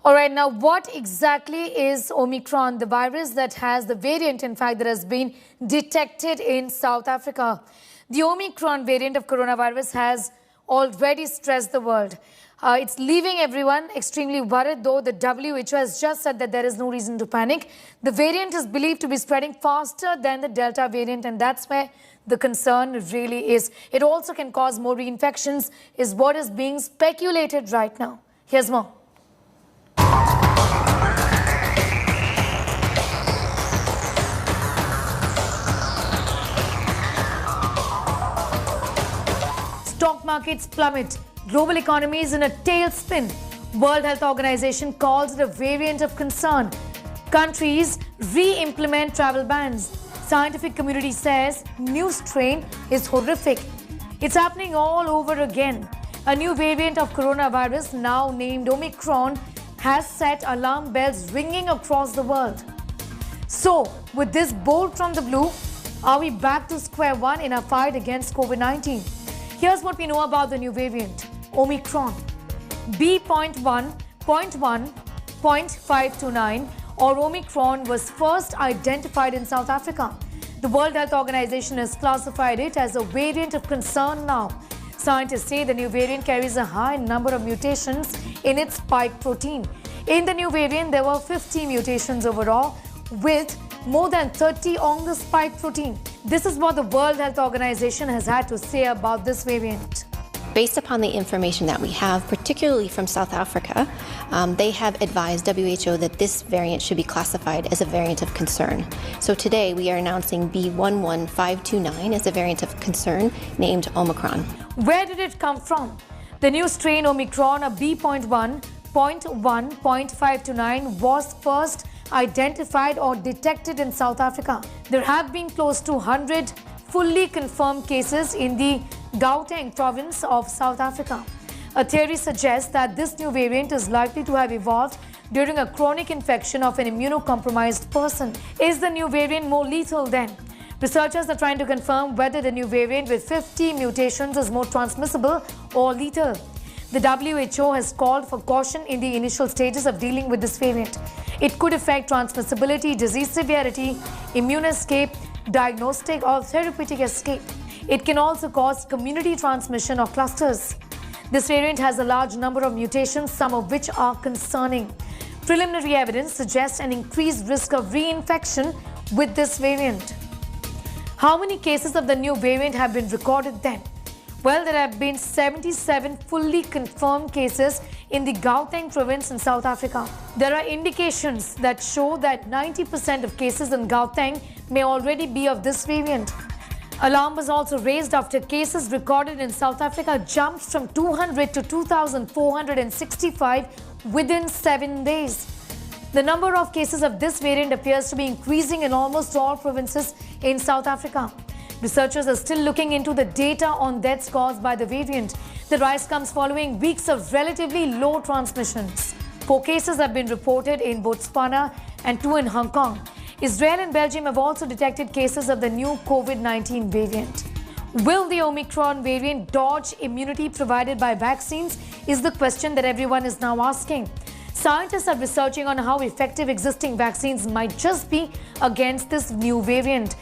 All right, now what exactly is Omicron, the virus that has the variant, in fact, that has been detected in South Africa? The Omicron variant of coronavirus has already stressed the world. It's leaving everyone extremely worried, though the WHO has just said that there is no reason to panic. The variant is believed to be spreading faster than the Delta variant, and that's where the concern really is. It also can cause more reinfections, is what is being speculated right now. Here's more. Stock markets plummet. Global economy is in a tailspin. World Health Organization calls it a variant of concern. Countries re-implement travel bans. Scientific community says new strain is horrific. It's happening all over again. A new variant of coronavirus, now named Omicron, has set alarm bells ringing across the world. So, with this bolt from the blue, are we back to square one in our fight against COVID-19? Here's what we know about the new variant, Omicron. B.1.1.529 or Omicron was first identified in South Africa. The World Health Organization has classified it as a variant of concern now. Scientists say the new variant carries a high number of mutations in its spike protein. In the new variant, there were 50 mutations overall, with more than 30 on the spike protein. This is what the World Health Organization has had to say about this variant. Based upon the information that we have, particularly from South Africa, they have advised WHO that this variant should be classified as a variant of concern. So today we are announcing B.1.1.529 as a variant of concern named Omicron. Where did it come from? The new strain Omicron, a B.1.1.529, was first identified or detected in South Africa. There have been close to 100 fully confirmed cases in the Gauteng province of South Africa. A theory suggests that this new variant is likely to have evolved during a chronic infection of an immunocompromised person. Is the new variant more lethal then? Researchers are trying to confirm whether the new variant with 50 mutations is more transmissible or lethal. The WHO has called for caution in the initial stages of dealing with this variant. It could affect transmissibility, disease severity, immune escape, diagnostic or therapeutic escape. It can also cause community transmission or clusters. This variant has a large number of mutations, some of which are concerning. Preliminary evidence suggests an increased risk of reinfection with this variant. How many cases of the new variant have been recorded then? Well, there have been 77 fully confirmed cases in the Gauteng province in South Africa. There are indications that show that 90% of cases in Gauteng may already be of this variant. Alarm was also raised after cases recorded in South Africa jumped from 200 to 2,465 within 7 days. The number of cases of this variant appears to be increasing in almost all provinces in South Africa. Researchers are still looking into the data on deaths caused by the variant. The rise comes following weeks of relatively low transmissions. 4 cases have been reported in Botswana and 2 in Hong Kong. Israel and Belgium have also detected cases of the new COVID-19 variant. Will the Omicron variant dodge immunity provided by vaccines is the question that everyone is now asking. Scientists are researching on how effective existing vaccines might just be against this new variant.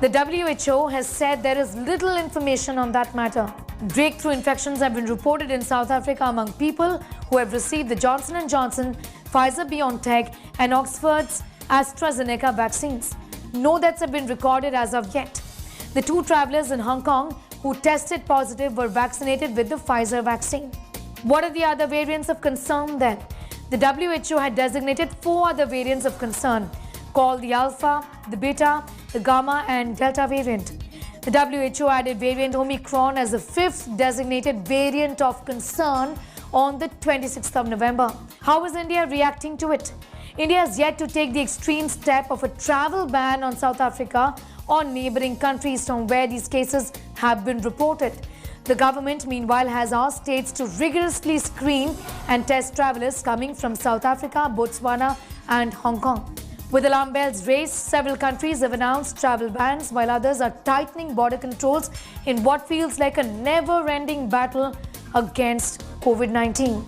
The WHO has said there is little information on that matter. Breakthrough infections have been reported in South Africa among people who have received the Johnson & Johnson, Pfizer-BioNTech and Oxford's AstraZeneca vaccines. No deaths have been recorded as of yet. The 2 travelers in Hong Kong who tested positive were vaccinated with the Pfizer vaccine. What are the other variants of concern then? The WHO had designated 4 other variants of concern, called the Alpha, the Beta, the Gamma and Delta variant. The WHO added variant Omicron as the 5th designated variant of concern on the 26th of November. How is India reacting to it? India has yet to take the extreme step of a travel ban on South Africa or neighboring countries from where these cases have been reported. The government, meanwhile, has asked states to rigorously screen and test travelers coming from South Africa, Botswana and Hong Kong. With alarm bells raised, several countries have announced travel bans, while others are tightening border controls in what feels like a never-ending battle against COVID-19.